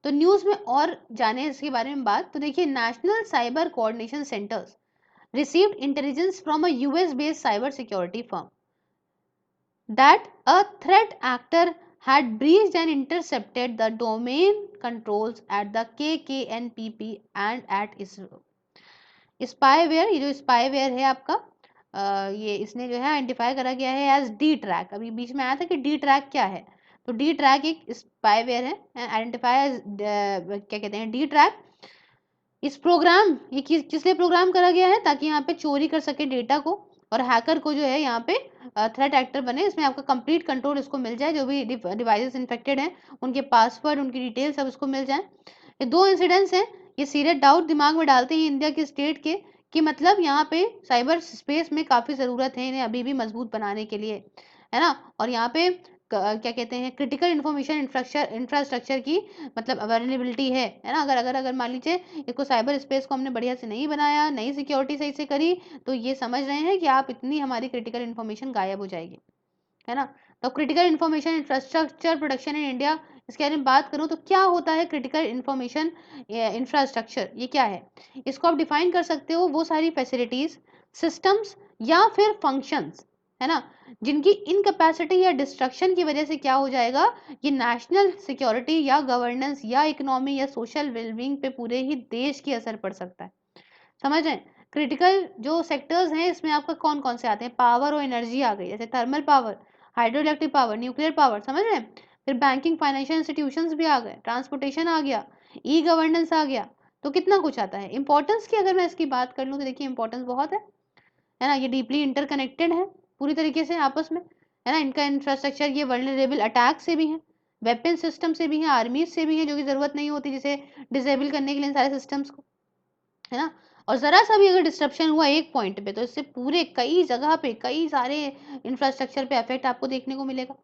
तो न्यूज में और जाने इसके बारे में बात, तो देखिए national cyber coordination centres received intelligence from a US based cyber security firm that a threat actor had breached and intercepted the domain controls at the KKNPP and at ISRO। Spyware, ये जो spyware है आपका, ये इसने जो है identify करा गया है एज डी ट्रैक। अभी बीच में आया था कि डी ट्रैक क्या है, तो डी ट्रैक एक स्पाईवेयर है, आइडेंटिफाई एज क्या कहते हैं डी ट्रैक। इस प्रोग्राम ये किस लिए प्रोग्राम करा गया है, ताकि यहाँ पे चोरी कर सके डेटा को, और हैकर को जो है यहाँ पे थ्रेट एक्टर बने, इसमें आपका कंप्लीट कंट्रोल इसको मिल जाए, जो भी डिवाइसेस इन्फेक्टेड हैं उनके पासवर्ड उनकी डिटेल सब इसको मिल जाए। ये दो इंसिडेंट्स हैं, ये सीरियस डाउट दिमाग में डालते हैं इंडिया के स्टेट के, कि मतलब यहाँ पे साइबर स्पेस में काफी जरूरत है इन्हें अभी भी मजबूत बनाने के लिए, है ना। और यहाँ पे क्या कहते हैं क्रिटिकल इंफॉर्मेशन इंफ्रास्ट्रक्चर की मतलब अवेलेबिलिटी है ना। अगर अगर अगर मान लीजिए इसको साइबर स्पेस को हमने बढ़िया से नहीं बनाया, नई सिक्योरिटी सही से करी, तो ये समझ रहे हैं कि आप इतनी हमारी क्रिटिकल इन्फॉर्मेशन गायब हो जाएगी, है ना। तो critical information infrastructure protection in India, इसके बारे में बात करूं तो क्या होता है क्रिटिकल इन्फॉर्मेशन इंफ्रास्ट्रक्चर, ये क्या है? इसको आप डिफाइन कर सकते हो वो सारी फैसिलिटीज, सिस्टम्स या फिर फंक्शंस, है ना, जिनकी इनकैपेसिटी या डिस्ट्रक्शन की वजह से क्या हो जाएगा, ये नेशनल सिक्योरिटी या गवर्नेंस या इकोनॉमी या सोशल वेलबींग पे पूरे ही देश की असर पड़ सकता है। समझ रहे हैं? क्रिटिकल जो सेक्टर्स हैं इसमें आपका कौन कौन से आते हैं, पावर और एनर्जी आ गई, जैसे thermal power, hydro electric power, nuclear power, समझ रहे हैं। फिर बैंकिंग फाइनेंशियल इंस्टीट्यूशंस भी आ गए, ट्रांसपोर्टेशन आ गया, ई गवर्नेंस आ गया, तो कितना कुछ आता है। इंपॉर्टेंस की अगर मैं इसकी बात कर लूँ तो देखिए इंपॉर्टेंस बहुत है, है ना, ये डीपली इंटरकनेक्टेड है पूरी तरीके से आपस में, है ना। इनका इंफ्रास्ट्रक्चर ये वर्नरेबल अटैक से भी है, वेपन सिस्टम से भी है, आर्मीज से भी है, जो कि जरूरत नहीं होती जिसे डिसेबल करने के लिए सारे सिस्टम्स को, है ना। और जरा सा भी अगर डिस्ट्रप्शन हुआ एक पॉइंट पे तो इससे पूरे कई जगह पे कई सारे इंफ्रास्ट्रक्चर पे इफेक्ट आपको देखने को मिलेगा।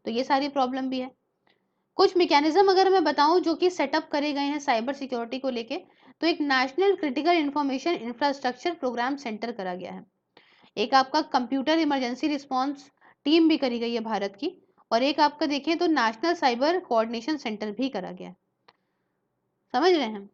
तो ये सारी प्रॉब्लम भी है। कुछ मैकेनिज्म अगर मैं बताऊं जो कि सेटअप करे गए हैं साइबर सिक्योरिटी को लेके, तो एक national critical information infrastructure programme centre करा गया है। एक आपका कंप्यूटर इमरजेंसी रिस्पांस टीम भी करी गई है भारत की, और एक आपका देखें तो नेशनल साइबर कोऑर्डिनेशन सेंटर भी करा गया है। समझ रहे हैं।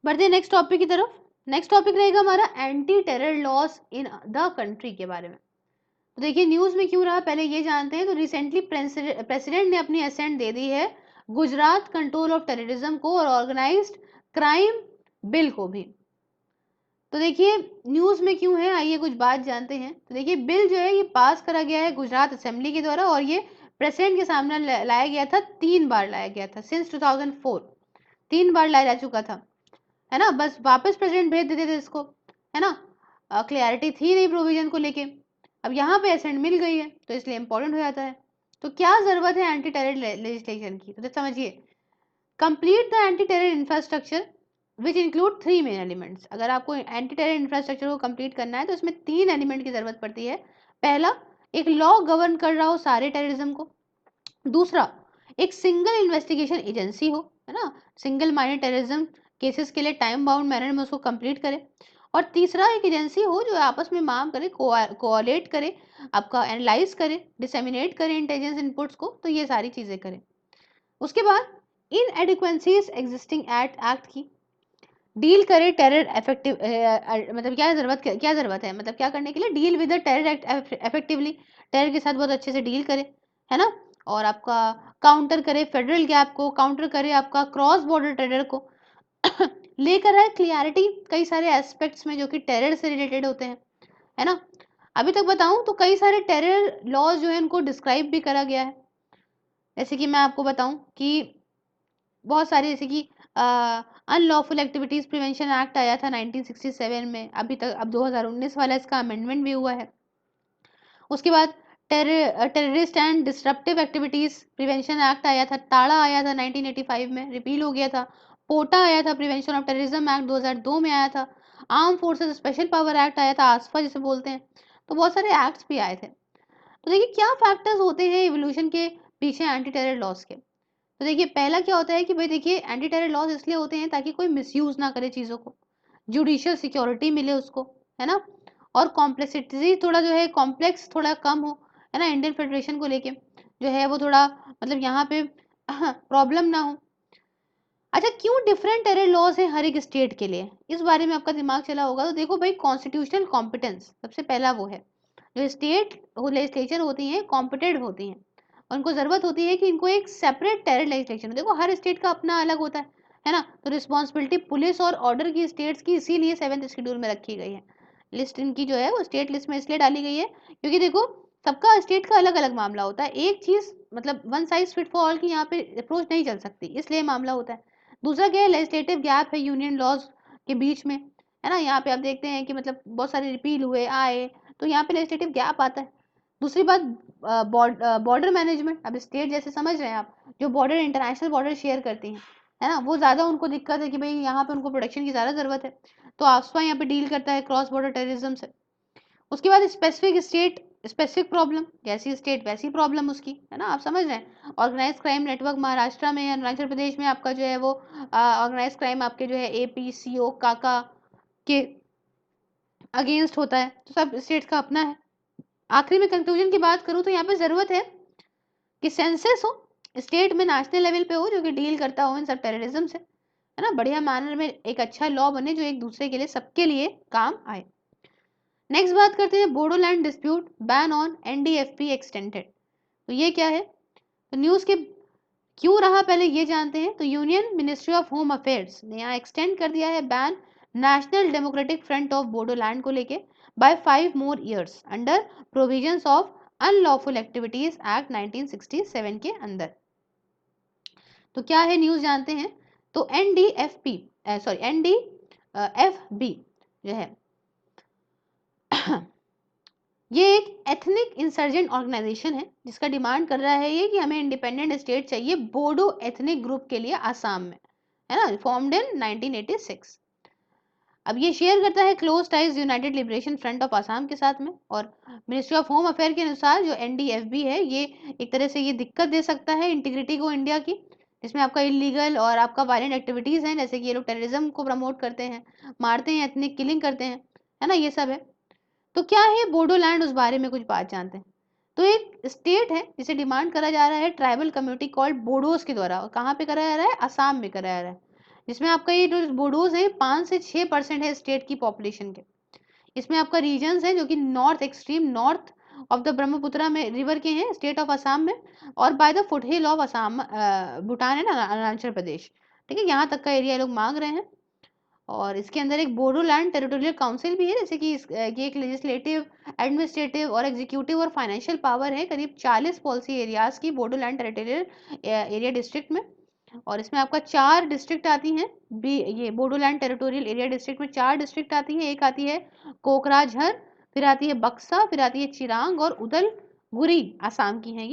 बढ़ते हैं नेक्स्ट टॉपिक की तरफ। नेक्स्ट टॉपिक रहेगा हमारा anti terror loss in the country के बारे में। तो देखिए न्यूज में क्यों रहा पहले ये जानते हैं। तो रिसेंटली प्रेसिडेंट ने अपनी असेंट दे दी है गुजरात कंट्रोल ऑफ टेररिज्म को और ऑर्गेनाइज्ड क्राइम बिल को भी। तो देखिए न्यूज में क्यों है, आइए कुछ बात जानते हैं। तो देखिए बिल जो है ये पास करा गया है गुजरात असेंबली के द्वारा, और ये प्रेसिडेंट के सामने लाया गया था, 3 बार लाया गया था सिंस 2004, 3 बार लाया जा चुका था, है ना। बस वापस प्रेसिडेंट भेज देते थे इसको, है ना। क्लियरिटी थी नहीं प्रोविजन को लेके, अब यहाँ पे असेंट मिल गई है तो इसलिए इंपॉर्टेंट हो जाता है। तो क्या जरूरत है एंटी टेरर लेजिस्लेशन की, तो समझिए complete the anti terror infrastructure which include 3 main elements. अगर आपको एंटी टेरर इंफ्रास्ट्रक्चर को कंप्लीट करना है तो इसमें 3 एलिमेंट की जरूरत पड़ती है। पहला, एक लॉ गवर्न कर रहा हो सारे टेररिज्म को। दूसरा, एक सिंगल इन्वेस्टिगेशन एजेंसी हो, है ना, सिंगल माइंडेड टेररिज्म केसेस के लिए टाइम बाउंड मैनर में उसको कंप्लीट करे। और तीसरा, एक एजेंसी हो जो आपस में काम करे, कोऑर्डिनेट करे, आपका एनालाइज करे, डिसेमिनेट करे इंटेलिजेंस इनपुट्स को, तो ये सारी चीजें करे। उसके बाद इनएडिक्वेंसीज एग्जिस्टिंग एक्ट की डील करे टेरर इफेक्टिव, मतलब क्या जरूरत है, मतलब क्या करने के लिए, deal with the terror act effectively, terror के साथ बहुत अच्छे से डील करे, है ना। और आपका काउंटर करे फेडरल गैप को, काउंटर करे आपका क्रॉस बॉर्डर टेरर को, लेकर आए क्लियरिटी कई सारे एस्पेक्ट्स में जो कि टेरर से रिलेटेड होते हैं, है ना। अभी तक बताऊं तो कई सारे टेरर लॉज जो है उनको डिस्क्राइब भी करा गया है। जैसे कि मैं आपको बताऊं कि बहुत सारे, जैसे कि अनलॉफुल एक्टिविटीज प्रिवेंशन एक्ट आया था 1967 में, अभी तक अब 2019 वाला इसका अमेंडमेंट भी हुआ है। उसके बाद terrorist and disruptive activities prevention act आया था, टाड़ा आया था 1985 में, रिपील हो गया था। पोटा आया था, प्रिवेंशन ऑफ टेररिज्म एक्ट 2002 में आया था। Arm forces special power act आया था, आसफा जिसे बोलते हैं। तो बहुत सारे एक्ट्स भी आए थे। तो देखिए क्या फैक्टर्स होते हैं इवोल्यूशन के पीछे एंटी टेरर लॉस के। तो देखिए पहला क्या होता है कि भाई देखिए एंटी टेरर लॉज इसलिए होते हैं ताकि कोई मिसयूज ना करे चीजों को, जुडिशियल सिक्योरिटी मिले उसको, है ना। और कॉम्प्लेक्सिटी थोड़ा जो है, कॉम्प्लेक्स थोड़ा कम हो, है ना, इंडियन फेडरेशन को लेके जो है वो थोड़ा, मतलब यहाँ पे प्रॉब्लम ना हो। अच्छा क्यों डिफरेंट टेरर लॉज है हर एक स्टेट के लिए, इस बारे में आपका दिमाग चला होगा। तो देखो भाई कॉन्स्टिट्यूशनल कॉम्पिटेंस सबसे पहला वो है, जो स्टेट लेजिस्लेचर होती हैं कॉम्पिटेंट होती हैं, और उनको जरूरत होती है कि इनको एक सेपरेट टेरर लेजिस्लेशन, देखो हर स्टेट का अपना अलग होता है ना। तो रिस्पॉन्सिबिलिटी पुलिस और ऑर्डर की स्टेट्स की इसीलिए 7th शेड्यूल में रखी गई है। लिस्ट इनकी जो है वो स्टेट लिस्ट में इसलिए डाली गई है क्योंकि देखो सबका स्टेट का अलग अलग मामला होता है, एक चीज मतलब one size fit for all की यहाँ पे अप्रोच नहीं चल सकती, इसलिए मामला होता है। दूसरा क्या है, लेजिस्लेटिव गैप है यूनियन लॉज के बीच में, है ना। यहाँ पे आप देखते हैं कि मतलब बहुत सारे रिपील हुए आए, तो यहाँ पे लेजिस्लेटिव गैप आता है। दूसरी बात बॉर्डर मैनेजमेंट, अब स्टेट जैसे समझ रहे हैं आप, जो बॉर्डर इंटरनेशनल बॉर्डर शेयर करती हैं, है ना, वो ज्यादा उनको दिक्कत है कि भाई यहाँ पे उनको प्रोटेक्शन की ज्यादा जरूरत है, तो आफ्सपा यहाँ पे डील करता है क्रॉस बॉर्डर टेररिज्म से। उसके बाद स्पेसिफिक स्टेट स्पेसिफिक प्रॉब्लम, जैसी स्टेट वैसी प्रॉब्लम उसकी, है ना, आप समझ रहे हैं। ऑर्गेनाइज क्राइम नेटवर्क महाराष्ट्र में, अरुणाचल प्रदेश में आपका जो है वो ऑर्गेनाइज क्राइम आपके जो है APCO काका के अगेंस्ट होता है, तो सब स्टेट का अपना है। आखिरी में कंक्लूजन की बात करूं तो यहाँ पे जरूरत है कि सेंसस हो स्टेट में, नेशनल लेवल पे हो, जो कि डील करता हो इन सब टेररिज्म से, है ना, बढ़िया मैनर में एक अच्छा लॉ बने जो एक दूसरे के लिए सबके लिए काम आए। नेक्स्ट बात करते हैं Bodoland dispute ban on NDFP extended. तो ये क्या है, तो न्यूज के क्यों रहा पहले ये जानते हैं। तो union ministry of home affairs ने यहाँ एक्सटेंड कर दिया है ban national democratic front of Bodoland को लेके by 5 more years under provisions of unlawful activities act 1967 के अंदर। तो क्या है न्यूज जानते हैं। तो NDFB जो है ये एक एथनिक इंसर्जेंट ऑर्गेनाइजेशन है जिसका डिमांड कर रहा है ये कि हमें इंडिपेंडेंट स्टेट चाहिए बोडो एथनिक ग्रुप के लिए आसाम में, है ना, फॉर्म्ड इन 1986। अब ये शेयर करता है close ties United liberation front of Assam के साथ में, और मिनिस्ट्री ऑफ होम अफेयर के अनुसार जो एनडीएफबी है ये एक तरह से ये दिक्कत दे सकता है इंटीग्रिटी को इंडिया की, जिसमें आपका इलीगल और आपका वायलेंट एक्टिविटीज हैं, जैसे कि ये लोग टेररिज्म को प्रमोट करते हैं, मारते हैं, एथनिक किलिंग करते हैं, है ना, ये सब है। तो क्या है बोडोलैंड, उस बारे में कुछ बात जानते हैं। तो एक स्टेट है जिसे डिमांड करा जा रहा है ट्राइबल कम्युनिटी कॉल्ड बोडोज के द्वारा, और कहाँ पे कराया जा रहा है, असम में कराया जा रहा है, जिसमें आपका ये जो बोडोज है 5 से 6% है स्टेट की पॉपुलेशन के। इसमें आपका रीजन्स है जो कि north extreme north of the Brahmaputra में रिवर के हैं स्टेट ऑफ असम में, और by the foot hill of Assam, Bhutan है ना, अरुणाचल प्रदेश, ठीक है, यहाँ तक का एरिया लोग मांग रहे हैं। और इसके अंदर एक बोडोलैंड टेरिटोरियल काउंसिल भी है, जैसे कि ये एक लेजिस्लेटिव, एडमिनिस्ट्रेटिव और एग्जीक्यूटिव और फाइनेंशियल पावर है करीब 40 पॉलिसी एरियाज की बोडोलैंड टेरिटोरियल एरिया डिस्ट्रिक्ट में। और इसमें आपका 4 डिस्ट्रिक्ट आती हैं, ये बोडोलैंड टेरिटोरियल एरिया डिस्ट्रिक्ट में 4 डिस्ट्रिक्ट आती हैं। एक आती है कोकराझार, फिर आती है बक्सा, फिर आती है चिरांग और उदलगुरी, आसाम की है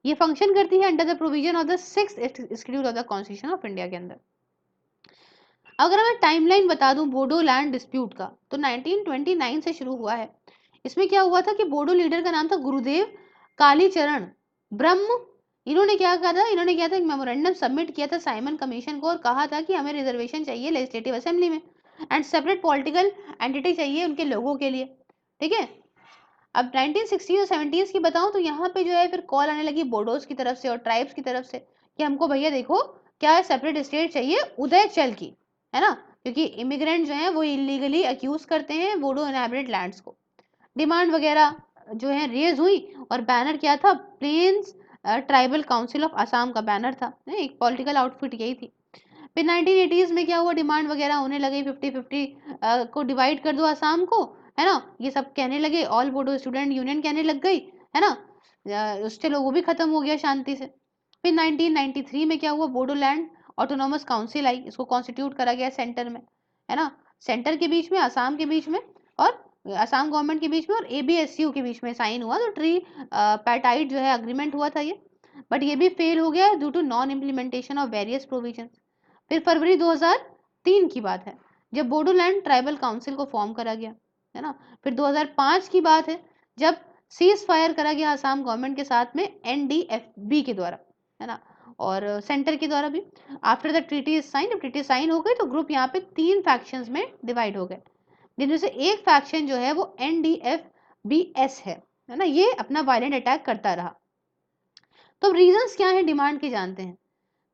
ये फंक्शन करती है under the provision of the 6th schedule of the constitution of India के अंदर। अगर मैं टाइमलाइन बता दूं बोडोलैंड डिस्प्यूट का, तो 1929 से शुरू हुआ है। इसमें क्या हुआ था कि बोडो लीडर का नाम था गुरुदेव कालीचरण ब्रह्म। इन्होंने क्या कहा था, इन्होंने क्या था, एक मेमोरेंडम सबमिट किया था साइमन कमीशन को, और कहा था कि हमें रिजर्वेशन चाहिए लेजिस्लेटिव असेंबली में, एंड सेपरेट पॉलिटिकल एंटिटी चाहिए उनके लोगों के लिए, ठीक है। अब 1960 और 70s की बताऊं तो यहाँ पे जो है फिर कॉल आने लगी बोडोज की तरफ से और ट्राइब्स की तरफ से कि हमको भैया देखो क्या है, सेपरेट स्टेट चाहिए उदयचल की, है ना, क्योंकि इमिग्रेंट जो है वो इलीगली अक्यूज करते हैं बोडो इनहैबिटेड लैंड्स को। डिमांड वगैरह जो है रेज हुई, और बैनर क्या था, plains tribal council of Assam का बैनर था, एक पॉलिटिकल आउटफिट यही थी। फिर 1980s में क्या हुआ, डिमांड वगैरह होने लगे, 50-50 को डिवाइड कर दो आसाम को, है ना, ये सब कहने लगे, ऑल बोडो स्टूडेंट यूनियन कहने लग गई, है ना, चलो वो भी खत्म हो गया शांति से। फिर 1993 में क्या हुआ, बोडोलैंड ऑटोनोमस काउंसिल आई, इसको कॉन्स्टिट्यूट करा गया सेंटर में, है ना, सेंटर के बीच में, आसाम के बीच में, और आसाम गवर्नमेंट के बीच में, और एबीएसयू के बीच में साइन हुआ, तो ट्री पैटाइट जो है अग्रीमेंट हुआ था ये, बट ये भी फेल हो गया due to non implementation of various provisions. फिर फरवरी 2003 की बात है जब बोडोलैंड ट्राइबल काउंसिल को फॉर्म करा गया, है ना। फिर 2005 की बात है जब सीज फायर करा गया आसाम गवर्नमेंट के साथ में एनडीएफबी के द्वारा, है ना, और सेंटर के द्वारा भी। आफ्टर द ट्रीटी साइन, जब ट्रीटी साइन हो गई तो ग्रुप यहाँ पे 3 फैक्शंस में डिवाइड हो गए, जिनमें से एक फैक्शन जो है वो एनडीएफबीएस है ना, ये अपना वायलेंट अटैक करता रहा। तो रीजंस क्या है डिमांड के जानते हैं।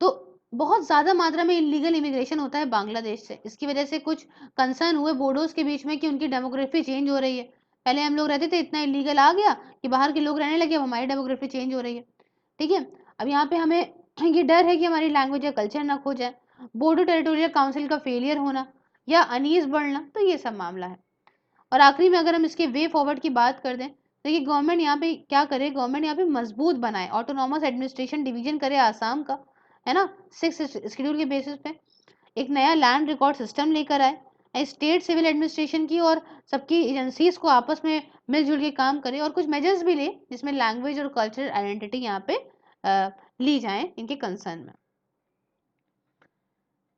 तो बहुत ज़्यादा मात्रा में इलीगल इमिग्रेशन होता है बांग्लादेश से, इसकी वजह से कुछ कंसर्न हुए बोडोज के बीच में कि उनकी डेमोग्राफी चेंज हो रही है। पहले हम लोग रहते थे, इतना इलीगल आ गया कि बाहर के लोग रहने लगे, अब हमारी डेमोग्राफी चेंज हो रही है, ठीक है। अब यहाँ पे हमें ये डर है कि हमारी लैंग्वेज या कल्चर ना खो जाए, बोडो टेरिटोरियल काउंसिल का फेलियर होना या अनईज बढ़ना, तो ये सब मामला है। और आखिरी में अगर हम इसके वे फॉरवर्ड की बात कर दें, देखिए गवर्नमेंट यहाँ पे क्या करे, गवर्नमेंट यहाँ पे मजबूत बनाए, ऑटोनॉमस एडमिनिस्ट्रेशन डिवीजन करे आसाम का, है ना, 6 शेड्यूल के बेसिस पे, एक नया लैंड रिकॉर्ड सिस्टम लेकर आए, स्टेट सिविल एडमिनिस्ट्रेशन की और सबकी एजेंसीज को आपस में मिलजुल के काम करे, और कुछ मेजर्स भी ले जिसमें लैंग्वेज और कल्चरल आइडेंटिटी यहाँ पे ली जाए इनके कंसर्न में।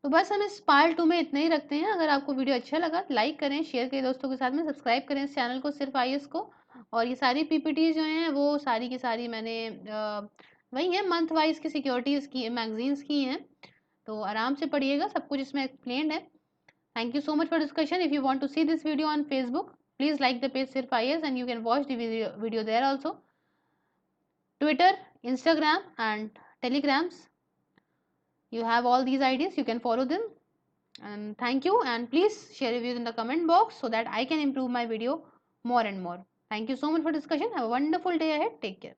तो बस हम इस पार्ट 2 में इतना ही रखते हैं। अगर आपको वीडियो अच्छा लगा लाइक करें, शेयर करें दोस्तों के साथ में, सब्सक्राइब करें इस चैनल को, सिर्फ आईएएस को। और ये सारी पीपीटी जो हैं वो सारी की सारी मैंने वही है मंथ वाइज की सिक्योरिटीज़ की मैगजीन्स की हैं, तो आराम से पढ़िएगा, सब कुछ इसमें एक्सप्लेन्ड है। Thank you so much for discussion. If you want to see this video on Facebook, please like the page Sirf IAS and you can watch the video there also. Twitter, Instagram and Telegrams, you have all these ideas, you can follow them. And thank you, and please share reviews in the comment box so that I can improve my video more and more. Thank you so much for discussion. Have a wonderful day ahead. Take care.